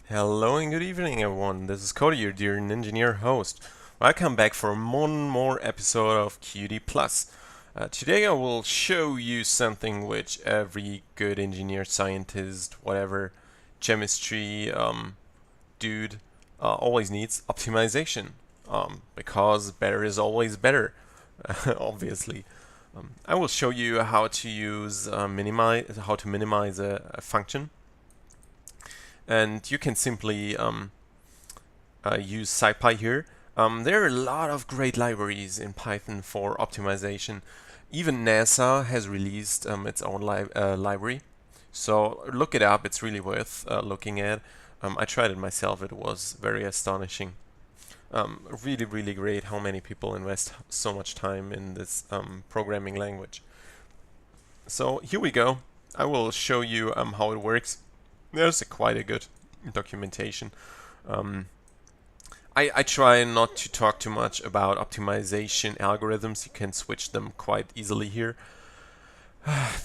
Hello and good evening, everyone. This is Cody, your dear engineer host. Welcome back for one more episode of QD Plus. Today I will show you something which every good engineer, scientist, whatever, chemistry dude always needs: optimization. Because better is always better, obviously. I will show you how to use how to minimize a function, and you can simply use scipy here. There are a lot of great libraries in Python for optimization. Even NASA has released its own library. So look it up, it's really worth looking at. I tried it myself, it was very astonishing. Really, really great how many people invest so much time in this programming language. So here we go. I will show you how it works. There's quite a good documentation. Um, I try not to talk too much about optimization algorithms. You can switch them quite easily here.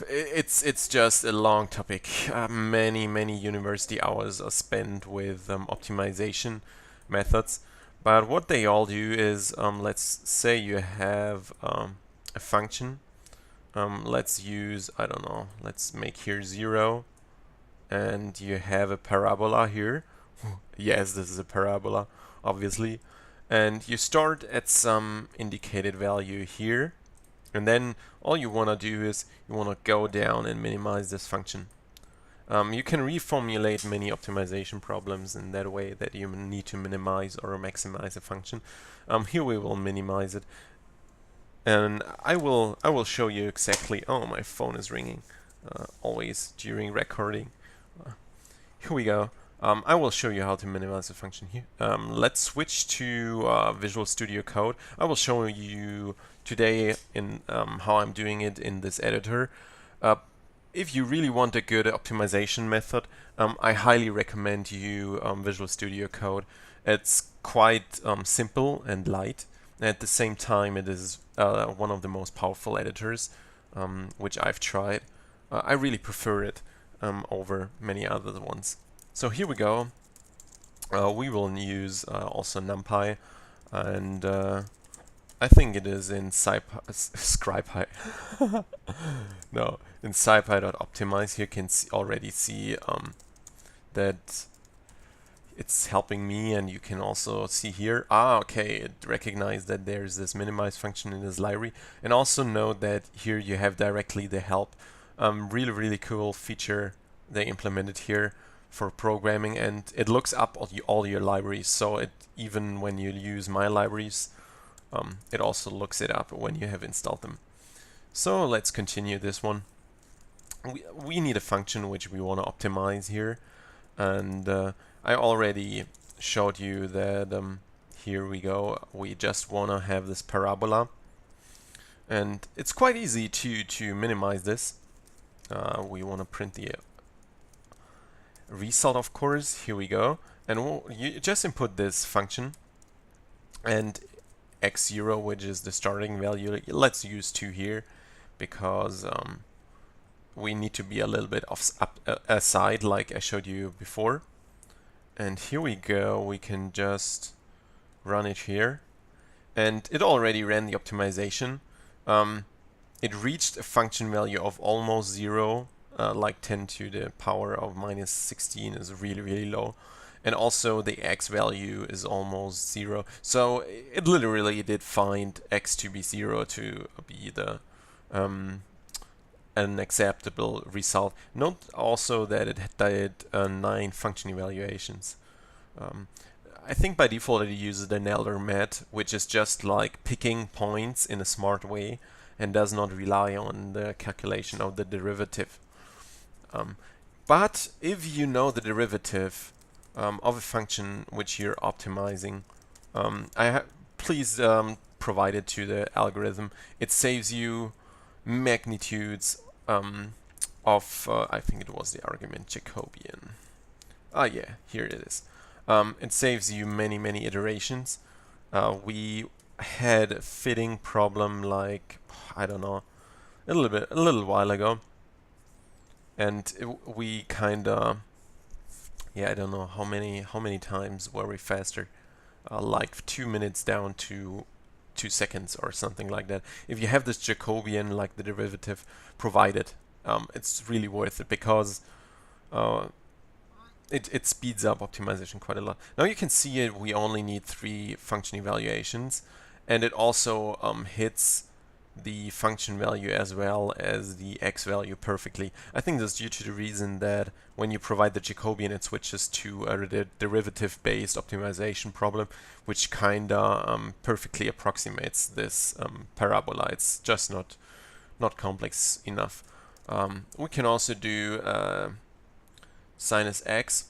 It's just a long topic. Many university hours are spent with optimization methods. But what they all do is, let's say you have a function. Let's use, I don't know, let's make here 0, and you have a parabola here. Yes, this is a parabola, obviously. And you start at some indicated value here, and then all you want to do is you want to go down and minimize this function. You can reformulate many optimization problems in that way, that you need to minimize or maximize a function. Here we will minimize it, and I will show you exactly. Oh, my phone is ringing always during recording. Here we go. I will show you how to minimize the function here. Let's switch to Visual Studio Code. I will show you today in how I'm doing it in this editor. If you really want a good optimization method, I highly recommend you Visual Studio Code. It's quite simple and light. At the same time, it is one of the most powerful editors which I've tried. I really prefer it over many other ones. So here we go. We will use also NumPy, and I think it is in scipy. No, in scipy.optimize. Here you can already see that it's helping me, and you can also see here, okay, it recognized that there's this minimize function in this library, and also note that here you have directly the help. Really cool feature they implemented here for programming, and it looks up all your libraries, so it even when you use my libraries, it also looks it up when you have installed them. So let's continue this one. We need a function which we want to optimize here, and I already showed you that here we go, we just want to have this parabola, and it's quite easy to minimize this. We want to print the result, of course. Here we go, and you just input this function, and x0, which is the starting value, let's use 2 here, because we need to be a little bit aside, like I showed you before. And here we go, we can just run it here, and it already ran the optimization. It reached a function value of almost 0, like 10 to the power of minus 16 is really low. And also the x value is almost 0. So it literally did find x to be 0 to be the an acceptable result. Note also that it did 9 function evaluations. I think by default it uses the Nelder met, which is just like picking points in a smart way and does not rely on the calculation of the derivative. But if you know the derivative of a function which you're optimizing, please provide it to the algorithm. It saves you magnitudes of, I think it was the argument Jacobian. Yeah, here it is. It saves you many iterations. We had a fitting problem like, I don't know, a little while ago, and we kind of yeah, I don't know how many times were we faster, like 2 minutes down to 2 seconds or something like that. If you have this Jacobian, like the derivative provided, it's really worth it because uh, it speeds up optimization quite a lot. Now you can see it, we only need 3 function evaluations, and it also hits the function value as well as the x value perfectly. I think that's due to the reason that when you provide the Jacobian, it switches to a derivative-based optimization problem, which kinda perfectly approximates this parabola. It's just not complex enough. We can also do sinus x,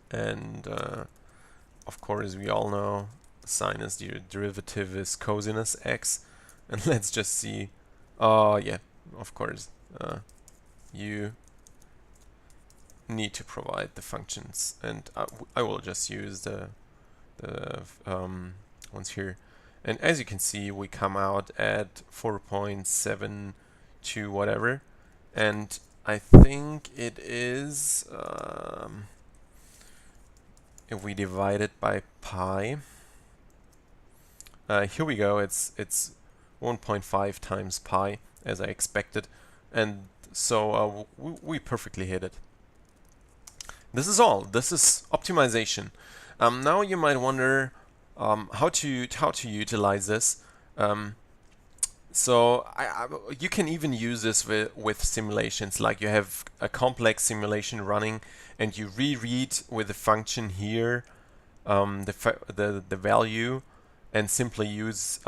and of course we all know sinus derivative is cosinus x. And let's just see. Oh yeah, of course. You need to provide the functions, and I will just use the ones here. And as you can see, we come out at 4.72 whatever, and I think it is if we divide it by pi. Here we go. It's 1.5 times pi, as I expected, and so we perfectly hit it. This is all. This is optimization. Now you might wonder how to utilize this. So you can even use this with simulations, like you have a complex simulation running and you reread with the function here the value, and simply use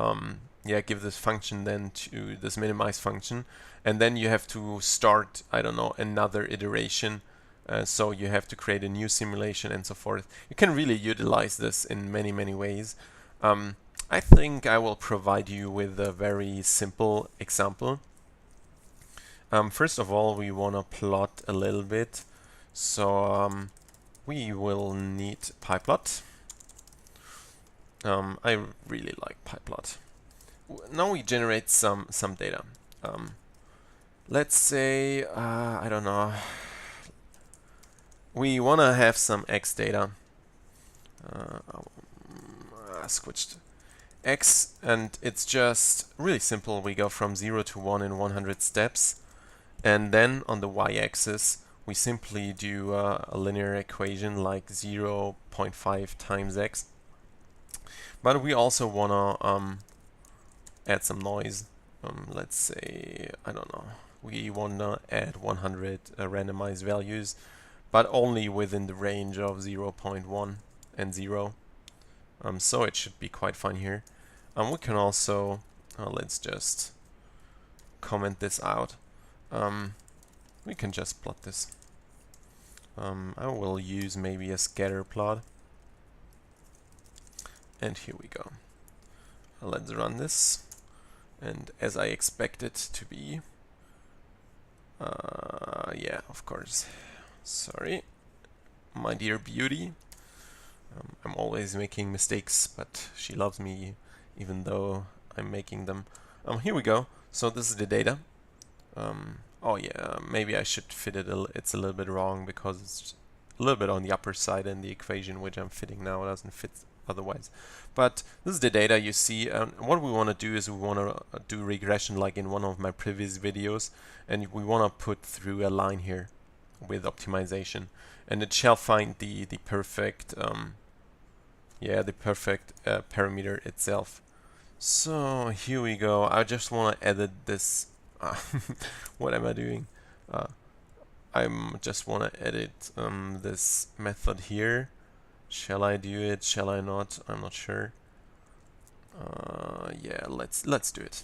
give this function then to this minimize function, and then you have to start, I don't know, another iteration. So you have to create a new simulation and so forth. You can really utilize this in many ways. I think I will provide you with a very simple example. First of all, we want to plot a little bit. So we will need pyplot. I really like pyplot. Now we generate some data. Let's say, I don't know, we want to have some x data. I switched x, and it's just really simple. We go from 0 to 1 in 100 steps, and then on the y-axis we simply do a linear equation like 0.5 times x. But we also want to add some noise. Let's say, I don't know, we want to add 100 randomized values, but only within the range of 0.1 and 0. So it should be quite fine here. We can also, let's just comment this out. We can just plot this. I will use maybe a scatter plot. And here we go. Let's run this. And as I expect it to be, yeah, of course. Sorry, my dear beauty. I'm always making mistakes, but she loves me even though I'm making them. Here we go. So this is the data. Oh yeah, maybe I should fit it. It's a little bit wrong because it's a little bit on the upper side, and the equation which I'm fitting now doesn't fit otherwise. But this is the data you see. What we want to do is we want to do regression like in one of my previous videos, and we want to put through a line here with optimization, and it shall find the perfect parameter itself. So here we go. I just want to edit this. What am I doing? I just want to edit this method here. Shall I do it? Shall I not? I'm not sure. Yeah, let's do it.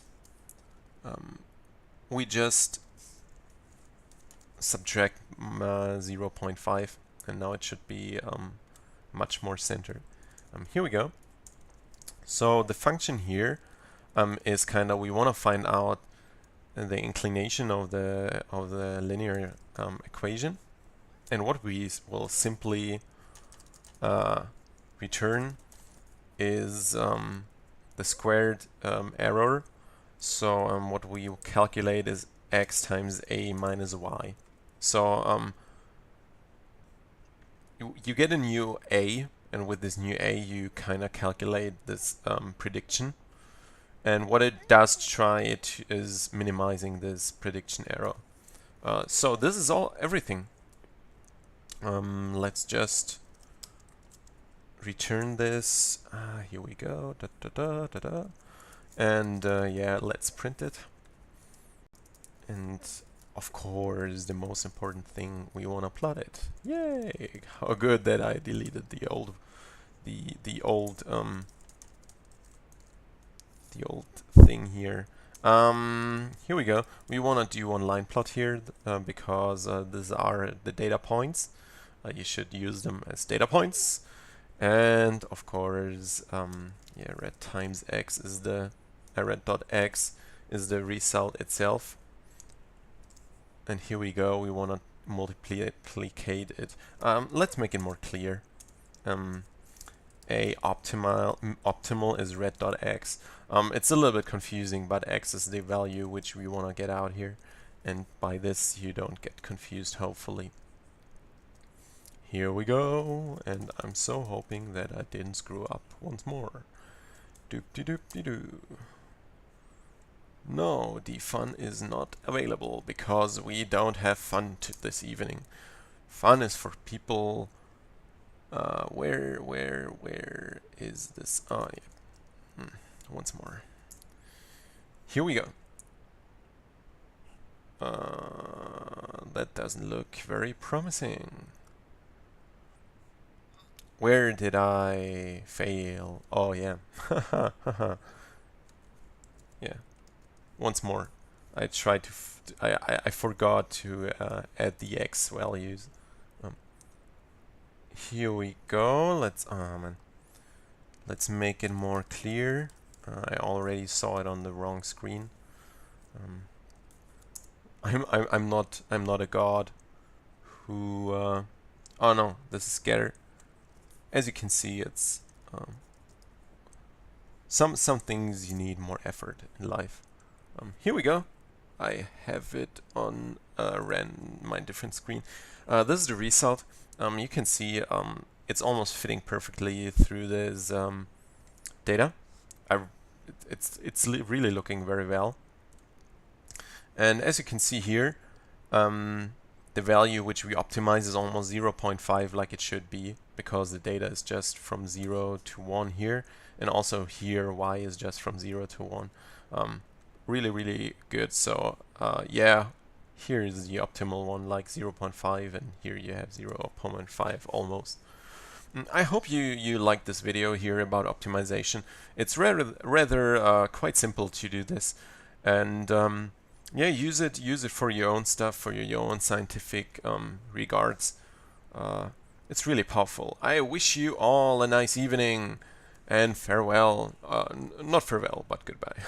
We just subtract 0.5, and now it should be much more centered. Here we go. So the function here is kind of, we want to find out the inclination of the linear equation, and what we will simply return is the squared error. So what we calculate is x times a minus y. So you get a new A, and with this new A you kind of calculate this prediction. And what it does try it is minimizing this prediction error. So this is everything. Let's just return this. Here we go. Da, da, da, da, da. And yeah, let's print it. And of course, the most important thing, we want to plot it. Yay! How good that I deleted the old thing here. Here we go. We want to do one line plot here because these are the data points. You should use them as data points. And of course, yeah, red times x is the red dot x is the result itself. And here we go. We want to multiplicate it. Let's make it more clear. Optimal is red dot x. It's a little bit confusing, but x is the value which we want to get out here, and by this you don't get confused, hopefully. Here we go, and I'm so hoping that I didn't screw up once more. Doop-de-doop-de-doo. No, the fun is not available because we don't have fun this evening. Fun is for people. Where is this? Oh, yeah. Once more. Here we go. That doesn't look very promising. Where did I fail? Oh, yeah. Yeah. Once more. I tried to. I forgot to add the x values. Here we go. Let's make it more clear. I already saw it on the wrong screen. I'm not a god who. Oh no, this is scatter. As you can see, it's some things you need more effort in life. Here we go. I have it on my different screen. This is the result. You can see it's almost fitting perfectly through this data. It's really looking very well. And as you can see here, the value which we optimize is almost 0.5 like it should be, because the data is just from 0 to 1 here, and also here y is just from 0 to 1. Really good. So yeah, here is the optimal one, like 0.5, and here you have 0.5 almost. I hope you liked this video here about optimization. It's rather quite simple to do this, and yeah, use it for your own stuff, for your own scientific regards. It's really powerful. I wish you all a nice evening, and farewell. Not farewell, but goodbye.